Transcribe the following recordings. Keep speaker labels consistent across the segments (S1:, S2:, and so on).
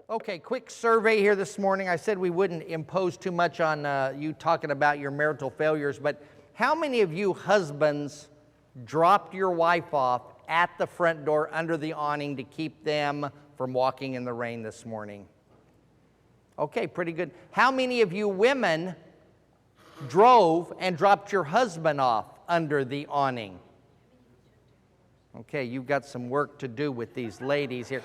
S1: Okay, quick survey here this morning. I said we wouldn't impose too much on you talking about your marital failures, but how many of you husbands dropped your wife off at the front door under the awning to keep them from walking in the rain this morning? Okay, pretty good. How many of you women drove and dropped your husband off under the awning? Okay, you've got some work to do with these ladies here.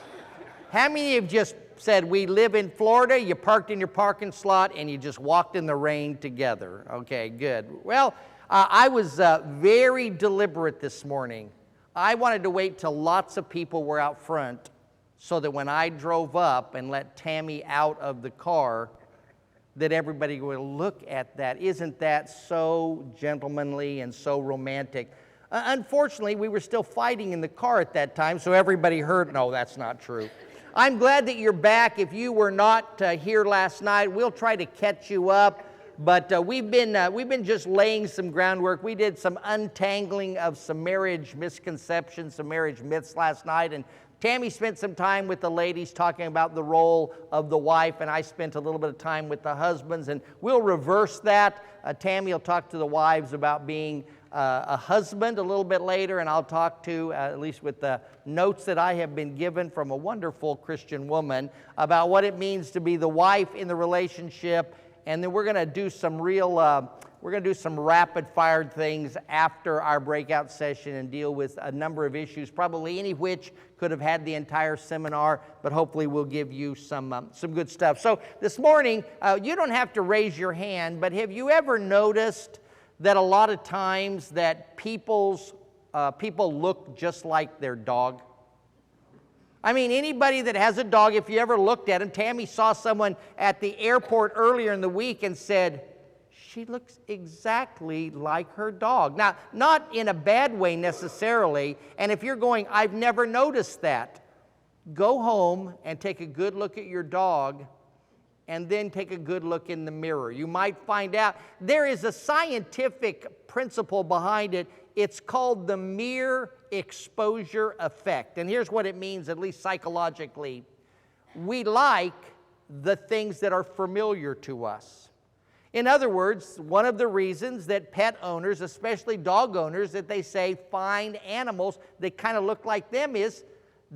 S1: How many of you just said, we live in Florida, you parked in your parking slot, and you just walked in the rain together? Okay, good. Well, I was very deliberate this morning. I wanted to wait till lots of people were out front so that when I drove up and let Tammy out of the car, that everybody would look at that. Isn't that so gentlemanly and so romantic? Unfortunately, we were still fighting in the car at that time, so everybody heard. No, that's not true. I'm glad that you're back. If you were not here last night, we'll try to catch you up. But we've been just laying some groundwork. We did some untangling of some marriage misconceptions, some marriage myths last night, and Tammy spent some time with the ladies talking about the role of the wife, and I spent a little bit of time with the husbands, and we'll reverse that. Tammy will talk to the wives about being a husband a little bit later, and I'll talk to, at least with the notes that I have been given from a wonderful Christian woman, about what it means to be the wife in the relationship. And then we're going to do some rapid-fire things after our breakout session and deal with a number of issues, probably any of which could have had the entire seminar, but hopefully we'll give you some good stuff. So this morning, you don't have to raise your hand, but have you ever noticed that a lot of times that people look just like their dog? I mean, anybody that has a dog, if you ever looked at him, Tammy saw someone at the airport earlier in the week and said, she looks exactly like her dog. Now, not in a bad way necessarily, and if you're going, I've never noticed that, go home and take a good look at your dog and then take a good look in the mirror. You might find out there is a scientific principle behind it. It's called the mere exposure effect. And here's what it means, at least psychologically. We like the things that are familiar to us. In other words, one of the reasons that pet owners, especially dog owners, that they say find animals that kind of look like them is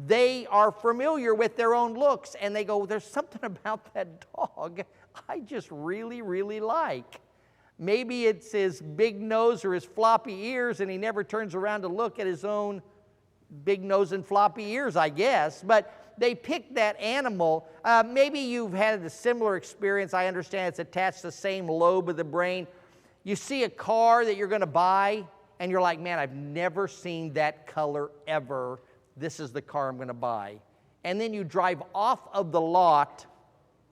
S1: they are familiar with their own looks, and they go, there's something about that dog I just really, really like. Maybe it's his big nose or his floppy ears, and he never turns around to look at his own big nose and floppy ears, I guess. But they pick that animal. Maybe you've had a similar experience. I understand it's attached to the same lobe of the brain. You see a car that you're going to buy, and you're like, man, I've never seen that color ever. This is the car I'm going to buy. And then you drive off of the lot,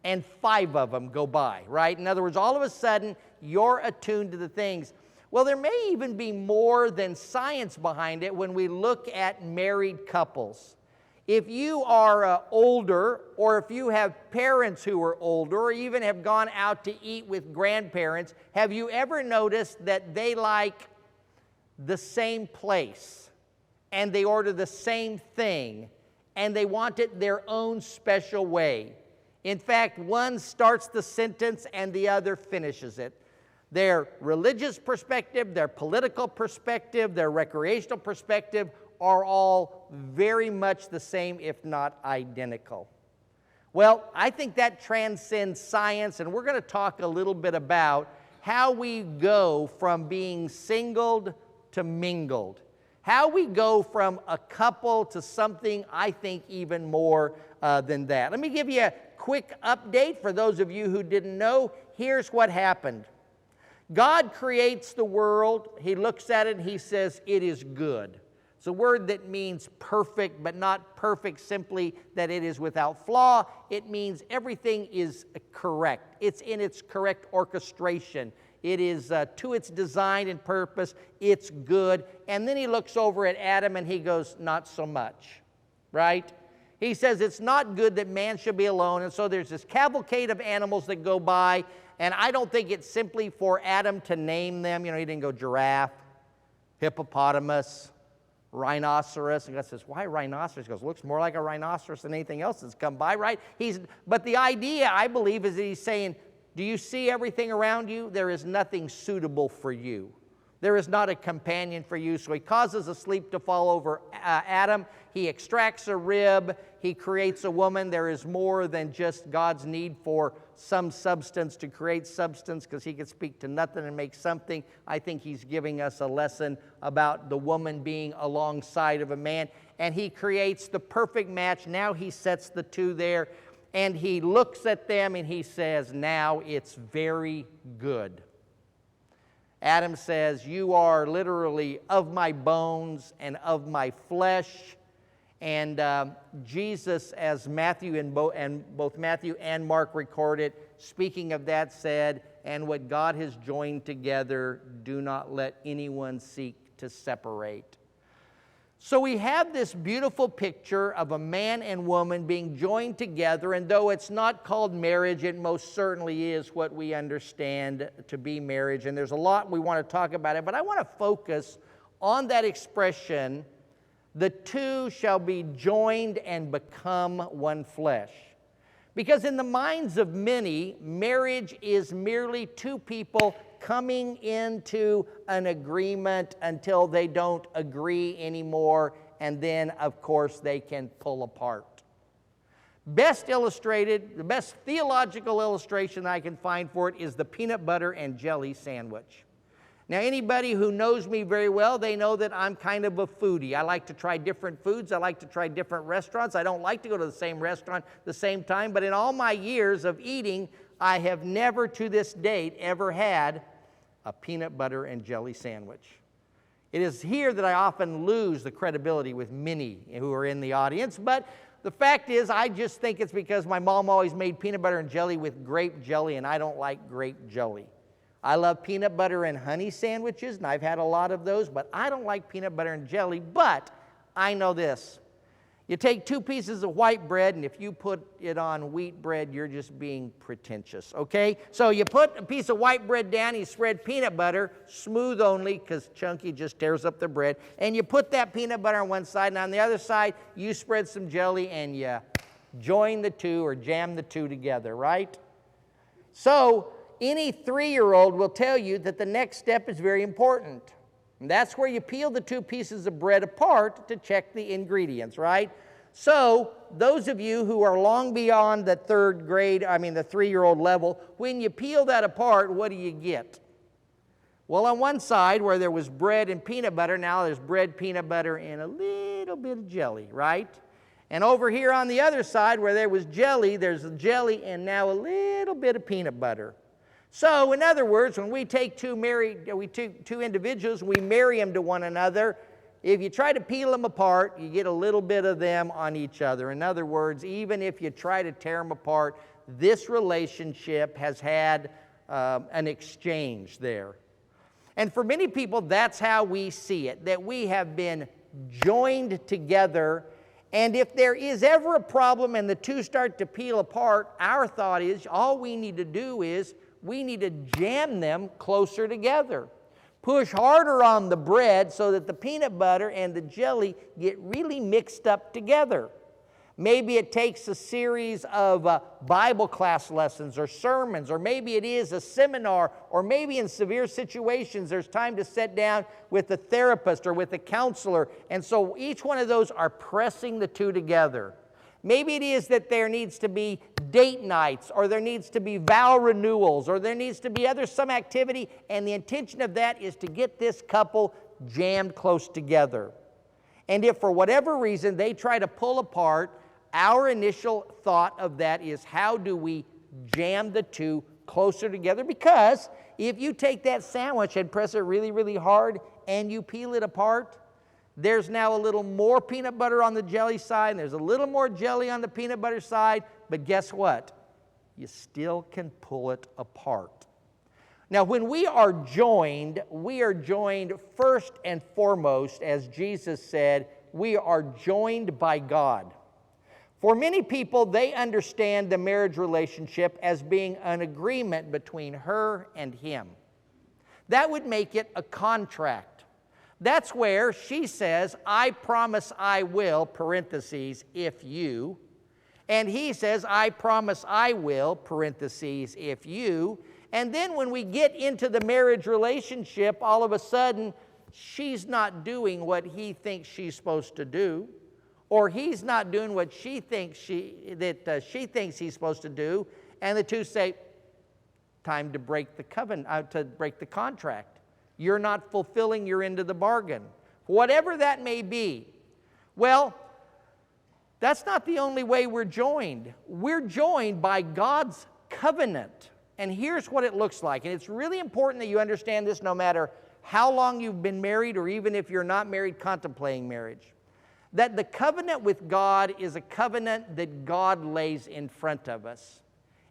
S1: and 5 of them go by, right? In other words, all of a sudden, you're attuned to the things. Well, there may even be more than science behind it when we look at married couples. If you are older, or if you have parents who are older, or even have gone out to eat with grandparents, have you ever noticed that they like the same place, and they order the same thing, and they want it their own special way? In fact, one starts the sentence and the other finishes it. Their religious perspective, their political perspective, their recreational perspective are all very much the same, if not identical. Well, I think that transcends science, and we're going to talk a little bit about how we go from being singled to mingled. How we go from a couple to something, I think, even more than that. Let me give you a quick update for those of you who didn't know. Here's what happened. God creates the world. He looks at it and he says, it is good. It's a word that means perfect, but not perfect simply that it is without flaw. It means everything is correct. It's in its correct orchestration. It is to its design and purpose. It's good. And then he looks over at Adam and he goes, not so much, right? He says it's not good that man should be alone. And so there's this cavalcade of animals that go by. And I don't think it's simply for Adam to name them. You know, he didn't go giraffe, hippopotamus, rhinoceros. And God says, why rhinoceros? He goes, looks more like a rhinoceros than anything else that's come by, right? But the idea, I believe, is that he's saying, do you see everything around you? There is nothing suitable for you. There is not a companion for you. So he causes a sleep to fall over Adam. He extracts a rib. He creates a woman. There is more than just God's need for some substance to create substance, because he could speak to nothing and make something. I think he's giving us a lesson about the woman being alongside of a man. And he creates the perfect match. Now he sets the two there. And he looks at them and he says, now it's very good. Adam says, you are literally of my bones and of my flesh. And Jesus, as Matthew and both Matthew and Mark record it, speaking of that, said, and what God has joined together, do not let anyone seek to separate. So we have this beautiful picture of a man and woman being joined together, and though it's not called marriage, it most certainly is what we understand to be marriage. And there's a lot we want to talk about it, but I want to focus on that expression, the two shall be joined and become one flesh. Because in the minds of many, marriage is merely two people coming into an agreement until they don't agree anymore, and then, of course, they can pull apart. Best illustrated, the best theological illustration I can find for it is the peanut butter and jelly sandwich. Now, anybody who knows me very well, they know that I'm kind of a foodie. I like to try different foods. I like to try different restaurants. I don't like to go to the same restaurant the same time, but in all my years of eating, I have never to this date ever had a peanut butter and jelly sandwich. It is here that I often lose the credibility with many who are in the audience, but the fact is, I just think it's because my mom always made peanut butter and jelly with grape jelly, and I don't like grape jelly. I love peanut butter and honey sandwiches, and I've had a lot of those, but I don't like peanut butter and jelly. But I know this. You take two pieces of white bread, and if you put it on wheat bread, you're just being pretentious, okay? So you put a piece of white bread down, you spread peanut butter, smooth only, because chunky just tears up the bread, and you put that peanut butter on one side, and on the other side, you spread some jelly, and you join the two or jam the two together, right? So any 3-year-old will tell you that the next step is very important. And that's where you peel the two pieces of bread apart to check the ingredients, right? So those of you who are long beyond the 3-year-old level, when you peel that apart, what do you get? Well, on one side where there was bread and peanut butter, now there's bread, peanut butter, and a little bit of jelly, right? And over here on the other side where there was jelly, there's jelly and now a little bit of peanut butter. So, in other words, when we take two individuals, we marry them to one another. If you try to peel them apart, you get a little bit of them on each other. In other words, even if you try to tear them apart, this relationship has had an exchange there. And for many people, that's how we see it, that we have been joined together. And if there is ever a problem and the two start to peel apart, our thought is all we need to do is we need to jam them closer together. Push harder on the bread so that the peanut butter and the jelly get really mixed up together. Maybe it takes a series of Bible class lessons or sermons, or maybe it is a seminar, or maybe in severe situations there's time to sit down with a therapist or with a counselor. And so each one of those are pressing the two together. Maybe it is that there needs to be date nights, or there needs to be vow renewals, or there needs to be some activity, and the intention of that is to get this couple jammed close together. And if for whatever reason they try to pull apart, our initial thought of that is, how do we jam the two closer together? Because if you take that sandwich and press it really, really hard and you peel it apart, there's now a little more peanut butter on the jelly side, and there's a little more jelly on the peanut butter side, but guess what? You still can pull it apart. Now, when we are joined first and foremost, as Jesus said, we are joined by God. For many people, they understand the marriage relationship as being an agreement between her and him. That would make it a contract. That's where she says, I promise I will, parentheses, if you. And he says, I promise I will, parentheses, if you. And then when we get into the marriage relationship, all of a sudden, she's not doing what he thinks she's supposed to do, or he's not doing what she thinks she thinks he's supposed to do, and the two say, time to break the covenant, to break the contract. You're not fulfilling your end of the bargain. Whatever that may be. Well, that's not the only way we're joined. We're joined by God's covenant. And here's what it looks like. And it's really important that you understand this no matter how long you've been married or even if you're not married contemplating marriage. That the covenant with God is a covenant that God lays in front of us.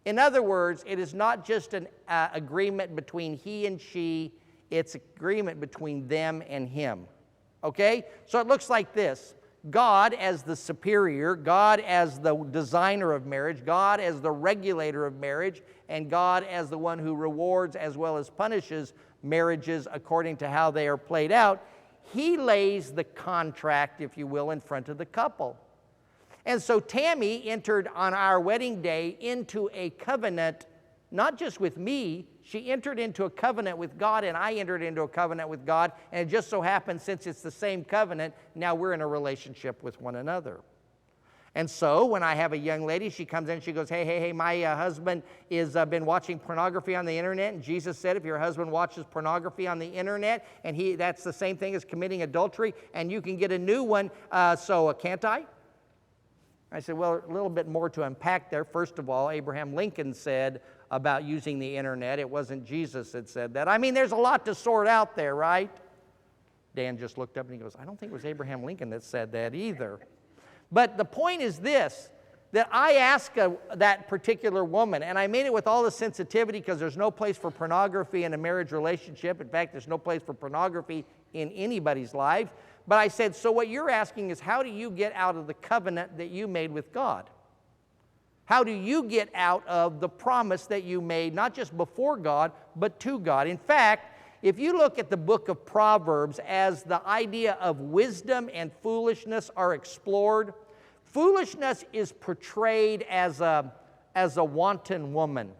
S1: In other words, it is not just an agreement between he and she, it's agreement between them and him. Okay? So it looks like this. God as the superior, God as the designer of marriage, God as the regulator of marriage, and God as the one who rewards as well as punishes marriages according to how they are played out. He lays the contract, if you will, in front of the couple. And so Tammy entered on our wedding day into a covenant, not just with me, she entered into a covenant with God, and I entered into a covenant with God, and it just so happens, since it's the same covenant, now we're in a relationship with one another. And so when I have a young lady, she comes in, she goes, hey, my husband has been watching pornography on the internet, and Jesus said if your husband watches pornography on the internet, and that's the same thing as committing adultery, and you can get a new one, so can't I? I said, well, a little bit more to unpack there. First of all, Abraham Lincoln said about using the internet. It wasn't Jesus that said that. I mean, there's a lot to sort out there, right? Dan just looked up and he goes, I don't think it was Abraham Lincoln that said that either. But the point is this, that I asked that particular woman, and I made it with all the sensitivity because there's no place for pornography in a marriage relationship. In fact, there's no place for pornography in anybody's life. But I said, so what you're asking is, how do you get out of the covenant that you made with God? How do you get out of the promise that you made, not just before God, but to God? In fact, if you look at the book of Proverbs as the idea of wisdom and foolishness are explored, foolishness is portrayed as a wanton woman,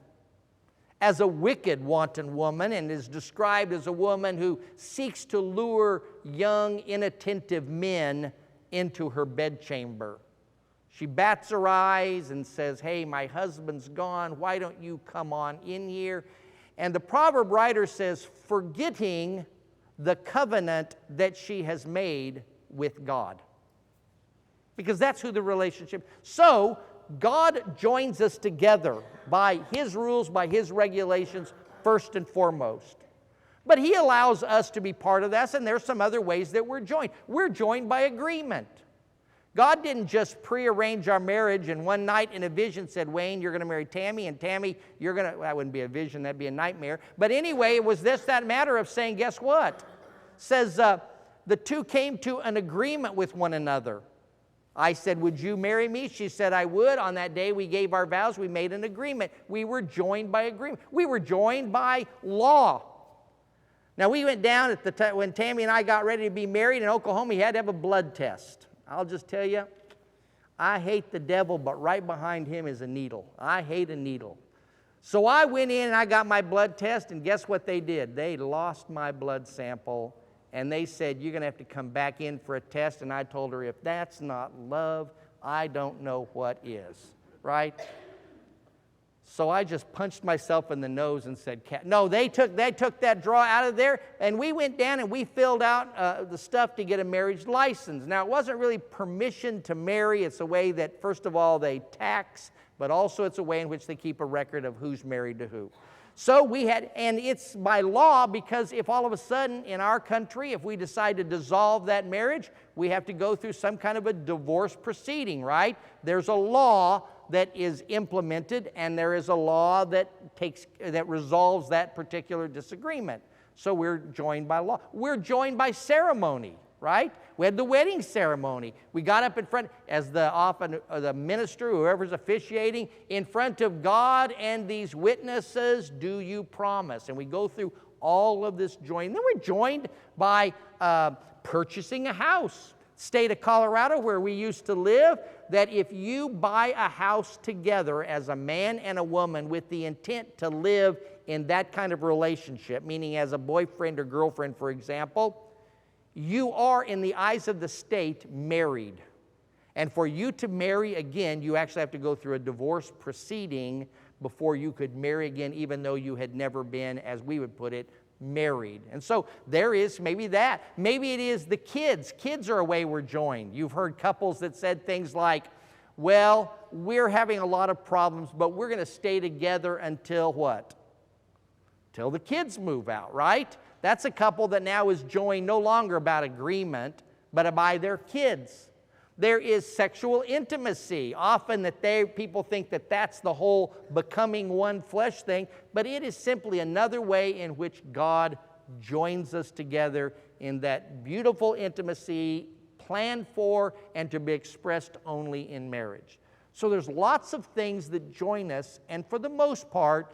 S1: as a wicked wanton woman, and is described as a woman who seeks to lure young, inattentive men into her bedchamber. She bats her eyes and says, hey, my husband's gone. Why don't you come on in here? And the proverb writer says, forgetting the covenant that she has made with God. Because that's who the relationship. So God joins us together by his rules, by his regulations, first and foremost. But he allows us to be part of this, and there's some other ways that we're joined. We're joined by agreement. God didn't just prearrange our marriage and one night in a vision said, Wayne, you're going to marry Tammy, and Tammy, you're going to, that wouldn't be a vision, that'd be a nightmare. But anyway, it was that matter of saying, guess what? It says the two came to an agreement with one another. I said, would you marry me? She said, I would. On that day, we gave our vows. We made an agreement. We were joined by agreement. We were joined by law. Now, we went down at the time when Tammy and I got ready to be married in Oklahoma. You had to have a blood test. I'll just tell you, I hate the devil, but right behind him is a needle. I hate a needle. So I went in and I got my blood test, and guess what they did? They lost my blood sample. And they said, you're going to have to come back in for a test. And I told her, if that's not love, I don't know what is, right? So I just punched myself in the nose and said, no, they took that draw out of there. And we went down and we filled out the stuff to get a marriage license. Now, it wasn't really permission to marry. It's a way that, first of all, they tax, but also it's a way in which they keep a record of who's married to who. So we had, and it's by law, because if all of a sudden in our country, if we decide to dissolve that marriage, we have to go through some kind of a divorce proceeding, right? There's a law that is implemented, and there is a law that resolves that particular disagreement. So we're joined by law. We're joined by ceremony, right? We had the wedding ceremony. We got up in front, as the minister, whoever's officiating, in front of God and these witnesses, do you promise? And we go through all of this joining. Then we're joined by purchasing a house. State of Colorado, where we used to live, that if you buy a house together as a man and a woman with the intent to live in that kind of relationship, meaning as a boyfriend or girlfriend, for example, you are, in the eyes of the state, married. And for you to marry again, you actually have to go through a divorce proceeding before you could marry again, even though you had never been, as we would put it, married. And so there is maybe that. Maybe it is the kids. Kids are a way we're joined. You've heard couples that said things like, well, we're having a lot of problems, but we're going to stay together until what? Till the kids move out, right? That's a couple that now is joined no longer about agreement, but by their kids. There is sexual intimacy. Often that people think that that's the whole becoming one flesh thing, but it is simply another way in which God joins us together in that beautiful intimacy planned for and to be expressed only in marriage. So there's lots of things that join us, and for the most part,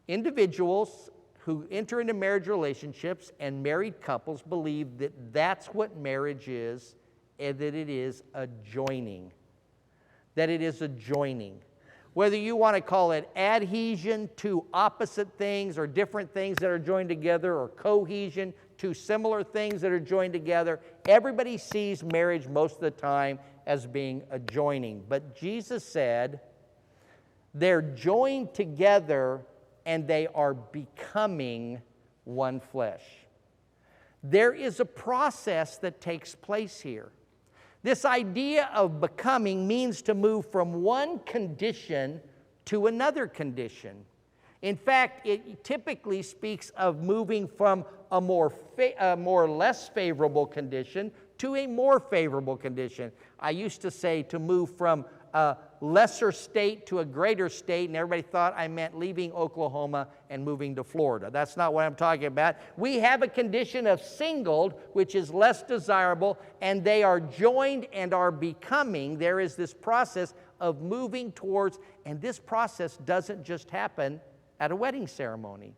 S1: individuals who enter into marriage relationships and married couples believe that that's what marriage is, and that it is a joining. That it is a joining. Whether you want to call it adhesion, two opposite things or different things that are joined together, or cohesion, two similar things that are joined together, everybody sees marriage most of the time as being a joining. But Jesus said they're joined together and they are becoming one flesh. There is a process that takes place here. This idea of becoming means to move from one condition to another condition. In fact, it typically speaks of moving from a more or less favorable condition to a more favorable condition. I used to say to move from a lesser state to a greater state, and everybody thought I meant leaving Oklahoma and moving to Florida. That's not what I'm talking about. We have a condition of singled, which is less desirable, and they are joined and are becoming. There is this process of moving towards, and this process doesn't just happen at a wedding ceremony.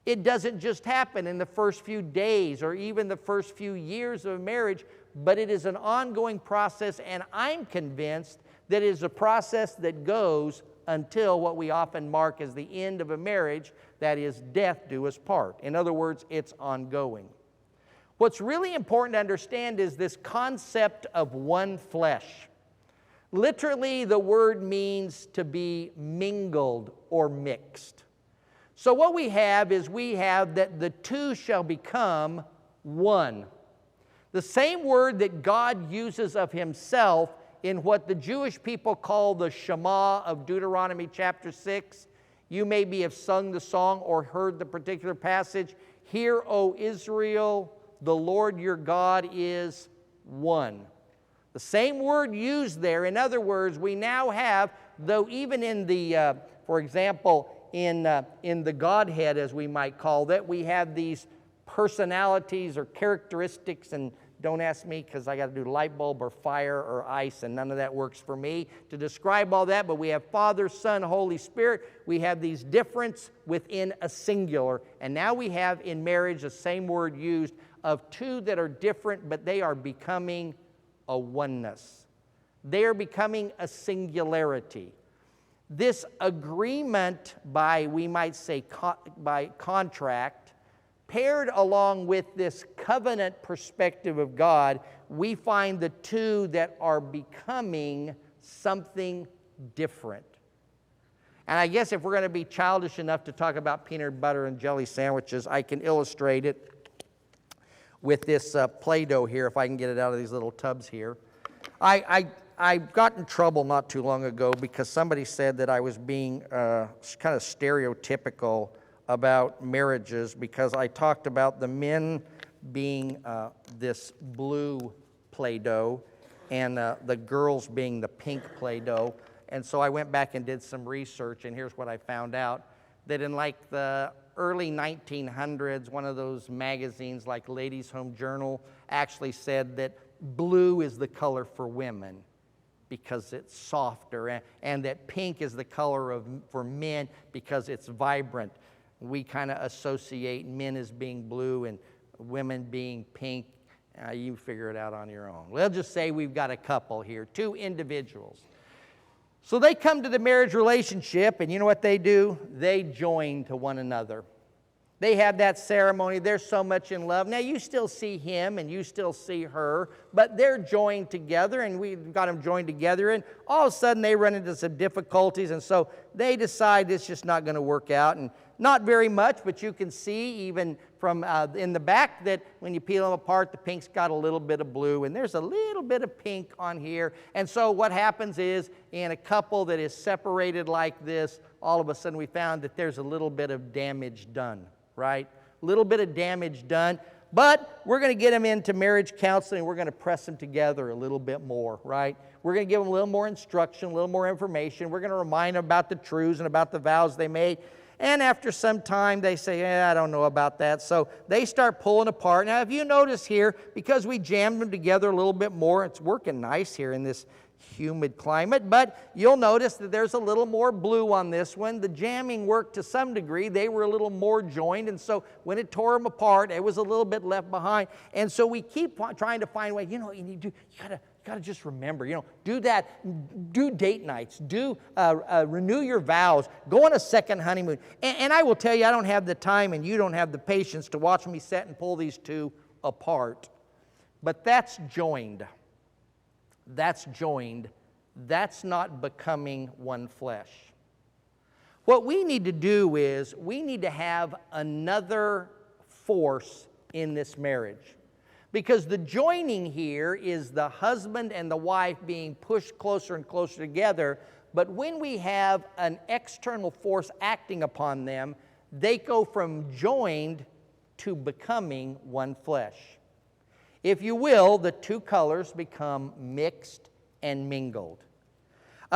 S1: It doesn't just happen in the first few days or even the first few years of marriage, but it is an ongoing process, and I'm convinced that it is a process that goes until what we often mark as the end of a marriage, that is, death do us part. In other words, it's ongoing. What's really important to understand is this concept of one flesh. Literally, the word means to be mingled or mixed. So what we have is that the two shall become one. The same word that God uses of himself in what the Jewish people call the Shema of Deuteronomy chapter 6. You maybe have sung the song or heard the particular passage. Hear, O Israel, the Lord your God is one. The same word used there. In other words, we now have, though even in the, for example, in the Godhead, as we might call that, we have these personalities or characteristics, and don't ask me because I got to do light bulb or fire or ice, and none of that works for me to describe all that. But we have Father, Son, Holy Spirit. We have these difference within a singular. And now we have in marriage the same word used of two that are different, but they are becoming a oneness. They are becoming a singularity. This agreement by, we might say, by contract, paired along with this covenant perspective of God, we find the two that are becoming something different. And I guess if we're going to be childish enough to talk about peanut butter and jelly sandwiches, I can illustrate it with this Play-Doh here, if I can get it out of these little tubs here. I got in trouble not too long ago because somebody said that I was being kind of stereotypical about marriages because I talked about the men being this blue Play-Doh and the girls being the pink Play-Doh. And so I went back and did some research, and here's what I found out. That in like the early 1900s, one of those magazines like Ladies' Home Journal actually said that blue is the color for women because it's softer, and that pink is the color for men because it's vibrant. we kind of associate men as being blue and women being pink. You figure it out on your own. We'll just say we've got a couple here, two individuals. So they come to the marriage relationship, and you know what they do? They join to one another. They have that ceremony. They're so much in love. Now, you still see him and you still see her, but they're joined together, and we've got them joined together, and all of a sudden they run into some difficulties, and so they decide it's just not going to work out. And not very much, but you can see even from in the back that when you peel them apart, the pink's got a little bit of blue, and there's a little bit of pink on here. And so what happens is, in a couple that is separated like this, all of a sudden we found that there's a little bit of damage done, right? A little bit of damage done. But we're going to get them into marriage counseling, and we're going to press them together a little bit more, right? We're going to give them a little more instruction, a little more information. We're going to remind them about the truths and about the vows they made. And after some time, they say, I don't know about that. So they start pulling apart. Now, if you notice here, because we jammed them together a little bit more, it's working nice here in this humid climate, but you'll notice that there's a little more blue on this one. The jamming worked to some degree. They were a little more joined, and so when it tore them apart, it was a little bit left behind. And so we keep trying to find a way, you gotta just remember, do that, do date nights, renew your vows, go on a second honeymoon. And I will tell you, I don't have the time and you don't have the patience to watch me sit and pull these two apart. But that's joined. That's joined. That's not becoming one flesh. What we need to do is we need to have another force in this marriage. Because the joining here is the husband and the wife being pushed closer and closer together. But when we have an external force acting upon them, they go from joined to becoming one flesh. If you will, the two colors become mixed and mingled.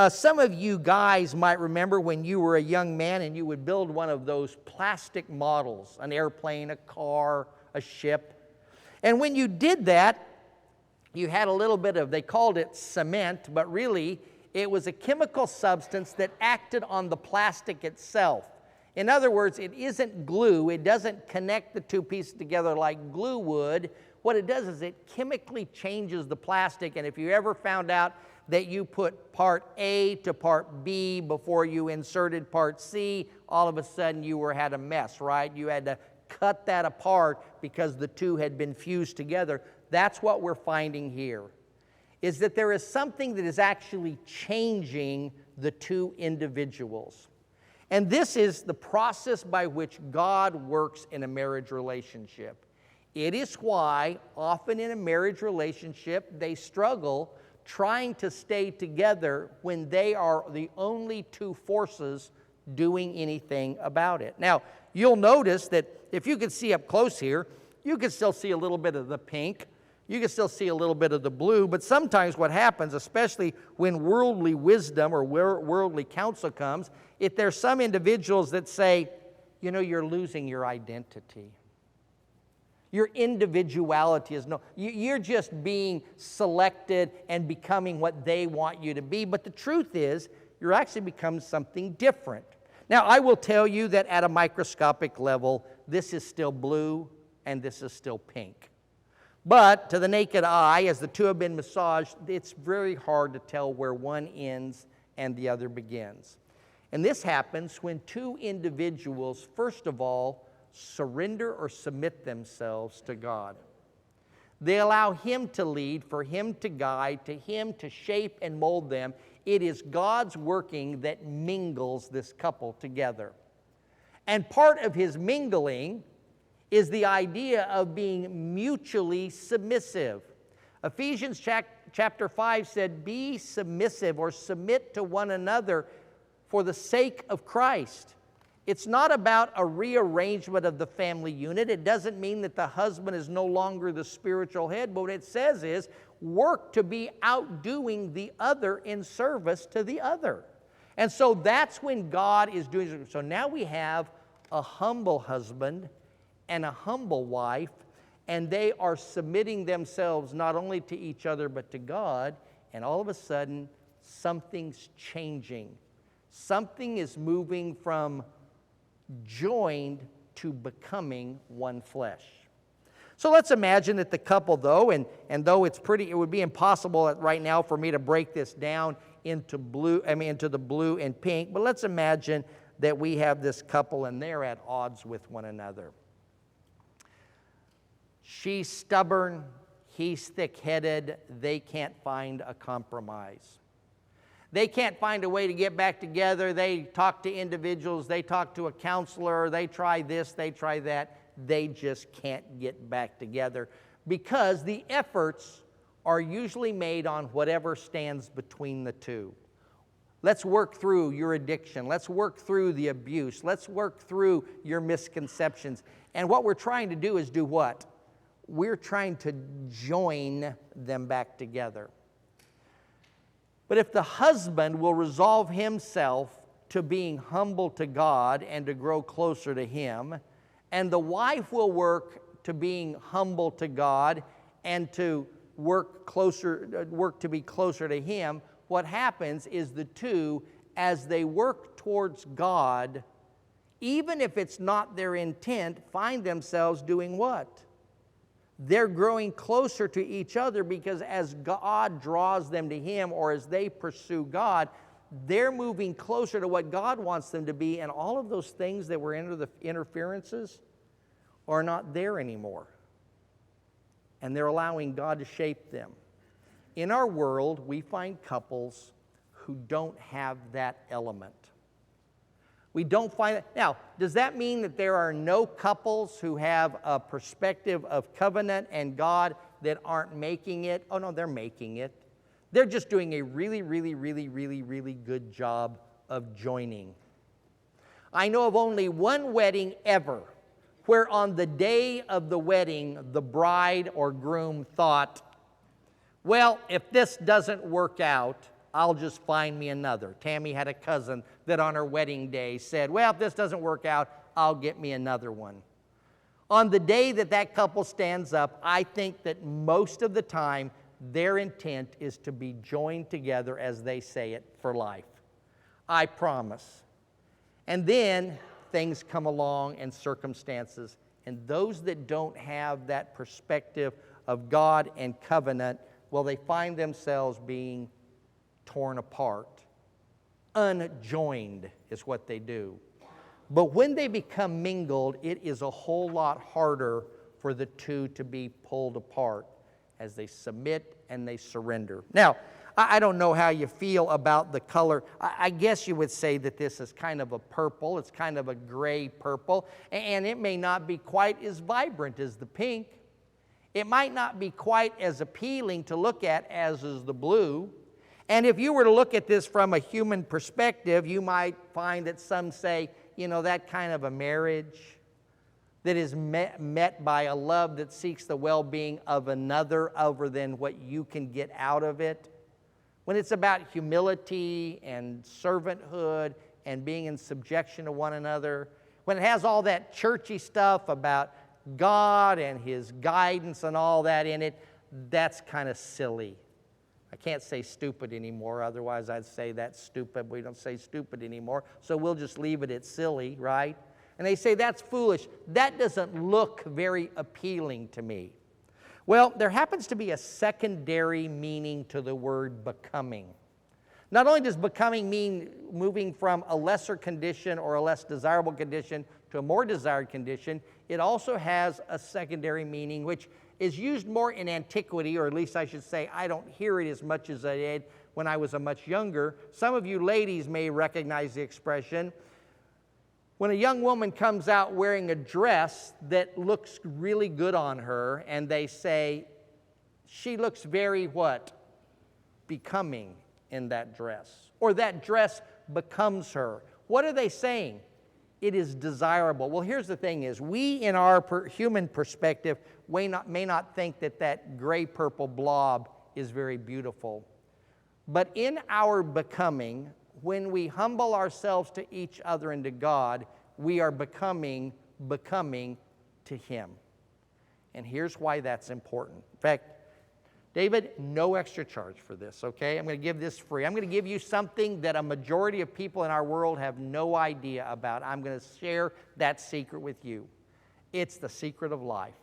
S1: Some of you guys might remember when you were a young man and you would build one of those plastic models, an airplane, a car, a ship. And when you did that, you had a little bit of, they called it cement, but really it was a chemical substance that acted on the plastic itself. In other words, it isn't glue. It doesn't connect the two pieces together like glue would. What it does is it chemically changes the plastic, and if you ever found out that you put part A to part B before you inserted part C, all of a sudden you had a mess, right? You had to cut that apart because the two had been fused together. That's what we're finding here, is that there is something that is actually changing the two individuals. And this is the process by which God works in a marriage relationship. It is why often in a marriage relationship they struggle trying to stay together when they are the only two forces doing anything about it. Now, you'll notice that if you could see up close here, you can still see a little bit of the pink. You can still see a little bit of the blue, but sometimes what happens, especially when worldly wisdom or worldly counsel comes, if there's some individuals that say, you're losing your identity. Your individuality is you're just being selected and becoming what they want you to be. But the truth is, you're actually becoming something different. Now, I will tell you that at a microscopic level, this is still blue and this is still pink. But to the naked eye, as the two have been massaged, it's very hard to tell where one ends and the other begins. And this happens when two individuals, first of all, surrender or submit themselves to God. They allow Him to lead, for Him to guide, to Him to shape and mold them. It is God's working that mingles this couple together. And part of His mingling is the idea of being mutually submissive. Ephesians chapter 5 said, "Be submissive," or submit to one another for the sake of Christ. It's not about a rearrangement of the family unit. It doesn't mean that the husband is no longer the spiritual head, but what it says is work to be outdoing the other in service to the other. And so that's when God is doing it. So now we have a humble husband and a humble wife, and they are submitting themselves not only to each other but to God, and all of a sudden something's changing. Something is moving from joined to becoming one flesh. So let's imagine that the couple, though, and though it would be impossible right now for me to break this down into the blue and pink, but let's imagine that we have this couple and they're at odds with one another. She's stubborn, he's thick-headed, they can't find a compromise. They can't find a way to get back together. They talk to individuals, they talk to a counselor, they try this, they try that. They just can't get back together because the efforts are usually made on whatever stands between the two. Let's work through your addiction. Let's work through the abuse. Let's work through your misconceptions. And what we're trying to do is do what? We're trying to join them back together. But if the husband will resolve himself to being humble to God and to grow closer to Him, and the wife will work to being humble to God and to work to be closer to Him, what happens is the two, as they work towards God, even if it's not their intent, find themselves doing what? They're growing closer to each other because as God draws them to Him or as they pursue God, they're moving closer to what God wants them to be, and all of those things that were interferences are not there anymore. And they're allowing God to shape them. In our world, we find couples who don't have that element. We don't find it. Now, does that mean that there are no couples who have a perspective of covenant and God that aren't making it? Oh, no, they're making it. They're just doing a really, really, really, really, really good job of joining. I know of only one wedding ever where on the day of the wedding, the bride or groom thought, well, if this doesn't work out, I'll just find me another. Tammy had a cousin that on her wedding day said, well, if this doesn't work out, I'll get me another one. On the day that that couple stands up, I think that most of the time their intent is to be joined together, as they say it, for life. I promise. And then things come along and circumstances, and those that don't have that perspective of God and covenant, well, they find themselves being torn apart. Unjoined is what they do. But when they become mingled, it is a whole lot harder for the two to be pulled apart as they submit and they surrender. Now, I don't know how you feel about the color. I guess you would say that this is kind of a purple. It's kind of a gray purple. And it may not be quite as vibrant as the pink. It might not be quite as appealing to look at as is the blue. And if you were to look at this from a human perspective, you might find that some say, you know, that kind of a marriage that is met by a love that seeks the well-being of another other than what you can get out of it. When it's about humility and servanthood and being in subjection to one another, when it has all that churchy stuff about God and His guidance and all that in it, that's kind of silly. I can't say stupid anymore, otherwise I'd say that's stupid. We don't say stupid anymore, so we'll just leave it at silly, right? And they say that's foolish. That doesn't look very appealing to me. Well, there happens to be a secondary meaning to the word becoming. Not only does becoming mean moving from a lesser condition or a less desirable condition to a more desired condition, it also has a secondary meaning which is used more in antiquity, or at least I should say I don't hear it as much as I did when I was a much younger. Some of you ladies may recognize the expression. When a young woman comes out wearing a dress that looks really good on her, and they say, she looks very what? Becoming in that dress. Or that dress becomes her. What are they saying? It is desirable. Well, here's the thing is, we in our human perspective may not think that that gray-purple blob is very beautiful. But in our becoming, when we humble ourselves to each other and to God, we are becoming to Him. And here's why that's important. In fact, David, no extra charge for this, okay? I'm going to give this free. I'm going to give you something that a majority of people in our world have no idea about. I'm going to share that secret with you. It's the secret of life.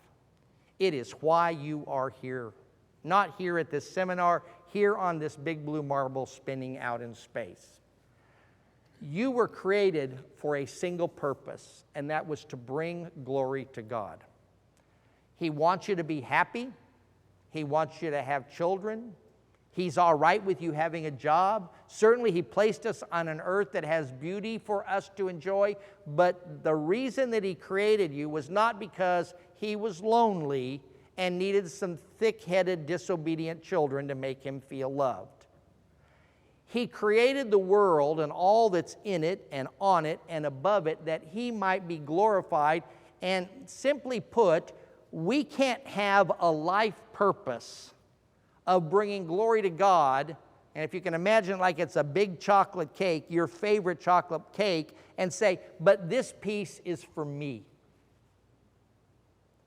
S1: It is why you are here. Not here at this seminar, here on this big blue marble spinning out in space. You were created for a single purpose, and that was to bring glory to God. He wants you to be happy. He wants you to have children. He's all right with you having a job. Certainly, He placed us on an earth that has beauty for us to enjoy, but the reason that He created you was not because He was lonely and needed some thick-headed, disobedient children to make Him feel loved. He created the world and all that's in it and on it and above it that He might be glorified. And simply put, we can't have a life purpose of bringing glory to God, and if you can imagine like it's a big chocolate cake, your favorite chocolate cake, and say, but this piece is for me.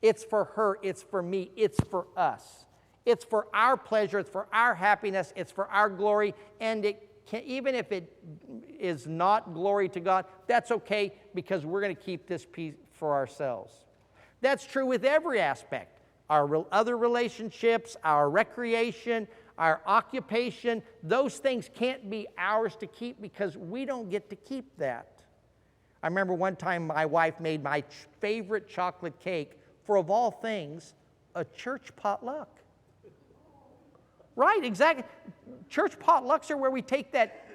S1: It's for her, it's for me, it's for us. It's for our pleasure, it's for our happiness, it's for our glory, and it can, even if it is not glory to God, that's okay because we're going to keep this piece for ourselves. That's true with every aspect. Our other relationships, our recreation, our occupation, those things can't be ours to keep because we don't get to keep that. I remember one time my wife made my favorite chocolate cake for, of all things, a church potluck. Right, exactly. Church potlucks are where we take that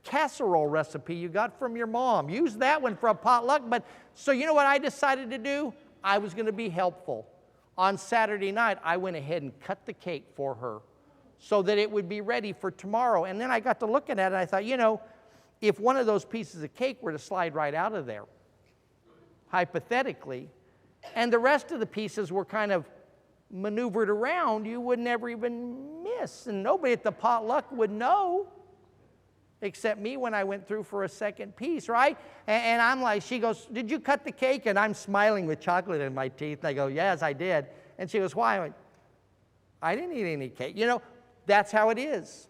S1: casserole recipe you got from your mom. Use that one for a potluck. But so you know what I decided to do? I was going to be helpful. On Saturday night, I went ahead and cut the cake for her so that it would be ready for tomorrow. And then I got to looking at it, and I thought, you know, if one of those pieces of cake were to slide right out of there, hypothetically, and the rest of the pieces were kind of maneuvered around, you would never even miss. And nobody at the potluck would know, except me when I went through for a second piece, right? And I'm like, she goes, did you cut the cake? And I'm smiling with chocolate in my teeth. And I go, yes, I did. And she goes, why? I went, I didn't eat any cake. You know, that's how it is.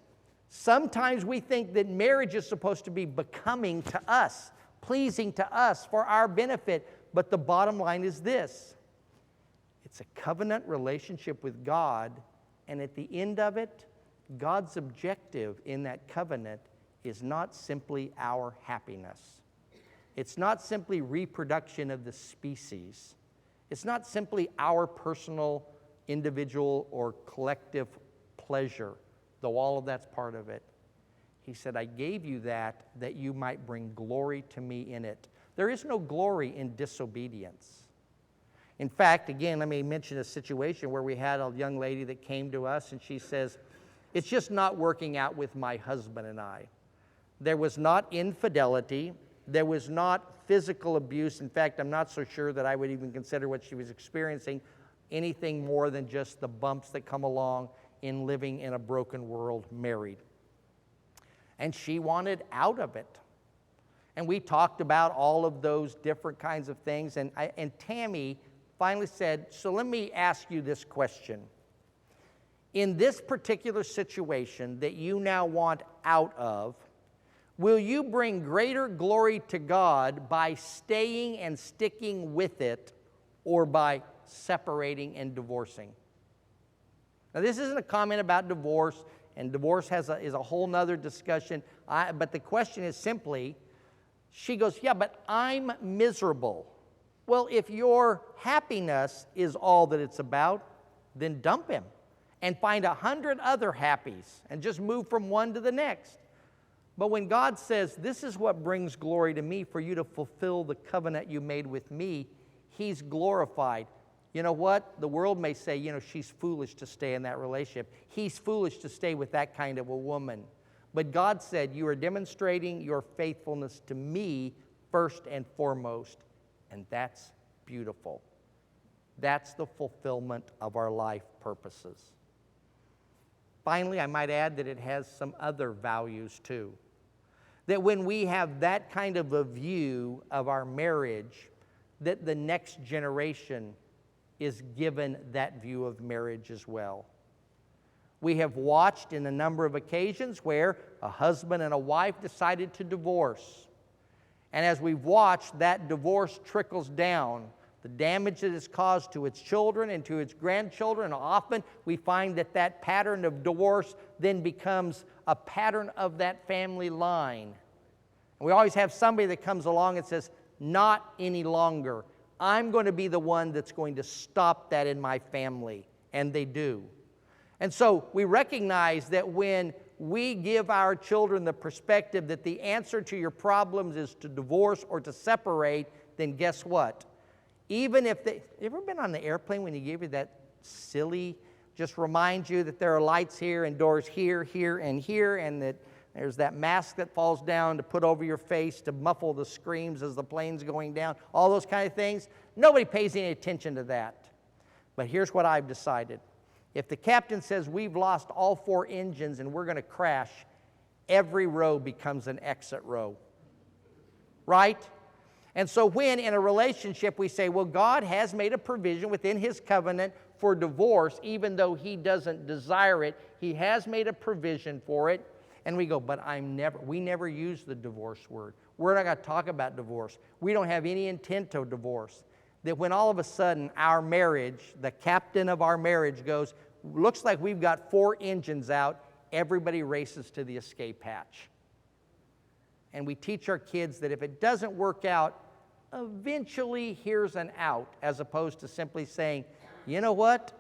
S1: Sometimes we think that marriage is supposed to be becoming to us, pleasing to us, for our benefit. But the bottom line is this. It's a covenant relationship with God, and at the end of it, God's objective in that covenant is not simply our happiness. It's not simply reproduction of the species. It's not simply our personal, individual, or collective pleasure, though all of that's part of it. He said, I gave you that you might bring glory to me in it. There is no glory in disobedience. In fact, again, let me mention a situation where we had a young lady that came to us and she says, it's just not working out with my husband and I. There was not infidelity. There was not physical abuse. In fact, I'm not so sure that I would even consider what she was experiencing anything more than just the bumps that come along in living in a broken world married. And she wanted out of it. And we talked about all of those different kinds of things. And Tammy finally said, so let me ask you this question. In this particular situation that you now want out of, will you bring greater glory to God by staying and sticking with it or by separating and divorcing? Now, this isn't a comment about divorce, and divorce is a whole nother discussion. But the question is simply, she goes, yeah, but I'm miserable. Well, if your happiness is all that it's about, then dump him and find 100 other happies and just move from one to the next. But when God says, this is what brings glory to me for you to fulfill the covenant you made with me, He's glorified. You know what? The world may say, you know, she's foolish to stay in that relationship. He's foolish to stay with that kind of a woman. But God said, you are demonstrating your faithfulness to me first and foremost. And that's beautiful. That's the fulfillment of our life purposes. Finally, I might add that it has some other values too. That when we have that kind of a view of our marriage, that the next generation is given that view of marriage as well. We have watched in a number of occasions where a husband and a wife decided to divorce. And as we've watched, that divorce trickles down. The damage that is caused to its children and to its grandchildren, and often we find that that pattern of divorce then becomes a pattern of that family line. And we always have somebody that comes along and says, not any longer. I'm going to be the one that's going to stop that in my family. And they do. And so we recognize that when we give our children the perspective that the answer to your problems is to divorce or to separate, then guess what? Even if they, you ever been on the airplane when you give you that silly, just reminds you that there are lights here and doors here, here, and here, and that there's that mask that falls down to put over your face to muffle the screams as the plane's going down, all those kind of things. Nobody pays any attention to that. But here's what I've decided. If the captain says we've lost all 4 engines and we're going to crash, every row becomes an exit row. Right? And so when in a relationship we say, well, God has made a provision within His covenant for divorce, even though He doesn't desire it, He has made a provision for it. And we go, but we never use the divorce word. We're not going to talk about divorce. We don't have any intent of divorce. That when all of a sudden our marriage, the captain of our marriage goes, looks like we've got 4 engines out, everybody races to the escape hatch. And we teach our kids that if it doesn't work out, eventually here's an out, as opposed to simply saying, you know what?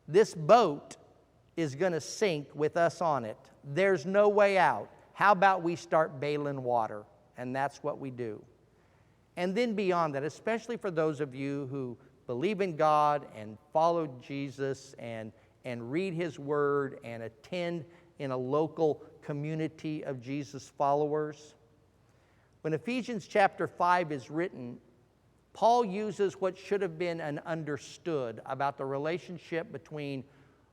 S1: This boat is going to sink with us on it. There's no way out. How about we start bailing water? And that's what we do. And then beyond that, especially for those of you who believe in God and follow Jesus and read His Word and attend in a local community of Jesus followers, when Ephesians chapter 5 is written, Paul uses what should have been an understood about the relationship between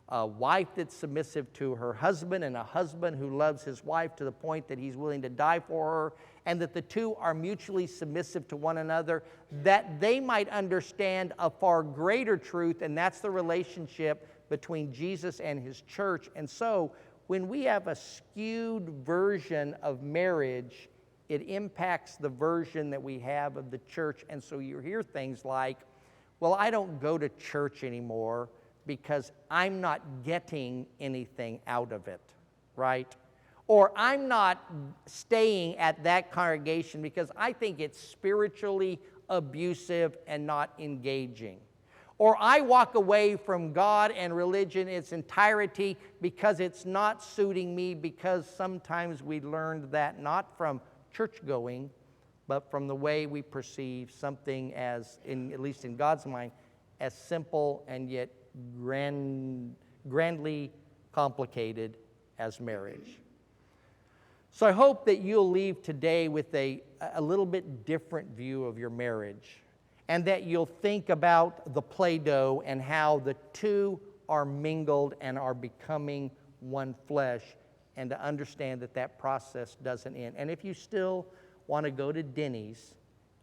S1: a wife that's submissive to her husband and a husband who loves his wife to the point that he's willing to die for her, and that the two are mutually submissive to one another, that they might understand a far greater truth, and that's the relationship between Jesus and His church. And so when we have a skewed version of marriage, it impacts the version that we have of the church. And so you hear things like, well, I don't go to church anymore because I'm not getting anything out of it, right? Or I'm not staying at that congregation because I think it's spiritually abusive and not engaging. Or I walk away from God and religion in its entirety because it's not suiting me, because sometimes we learned that not from church going, but from the way we perceive something as, at least in God's mind, as simple and yet grandly complicated as marriage. So I hope that you'll leave today with a little bit different view of your marriage, and that you'll think about the Play-Doh and how the two are mingled and are becoming one flesh, and to understand that that process doesn't end. And if you still want to go to Denny's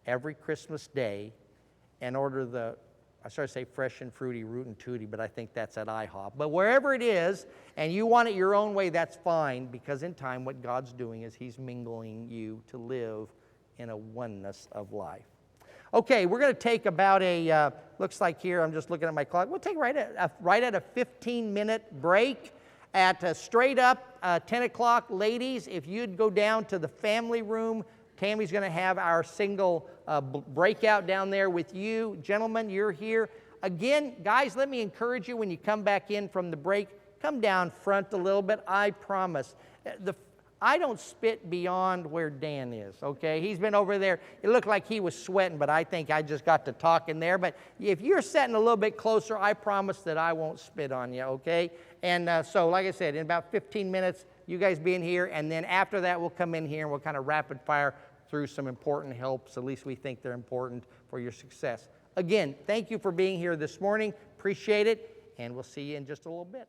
S1: every Christmas Day and order I started to say fresh and fruity, root and tooty, but I think that's at IHOP. But wherever it is, and you want it your own way, that's fine, because in time what God's doing is He's mingling you to live in a oneness of life. Okay, we're going to take about looks like here, I'm just looking at my clock, we'll take right at a 15-minute break at straight up 10 o'clock. Ladies, if you'd go down to the family room, Tammy's going to have our single breakout down there with you. Gentlemen, you're here. Again, guys, let me encourage you when you come back in from the break, come down front a little bit. I promise. I don't spit beyond where Dan is, okay? He's been over there. It looked like he was sweating, but I think I just got to talking there. But if you're sitting a little bit closer, I promise that I won't spit on you, okay? And so, like I said, in about 15 minutes, you guys be in here, and then after that, we'll come in here and we'll kind of rapid fire through some important helps. At least we think they're important for your success. Again, thank you for being here this morning. Appreciate it, and we'll see you in just a little bit.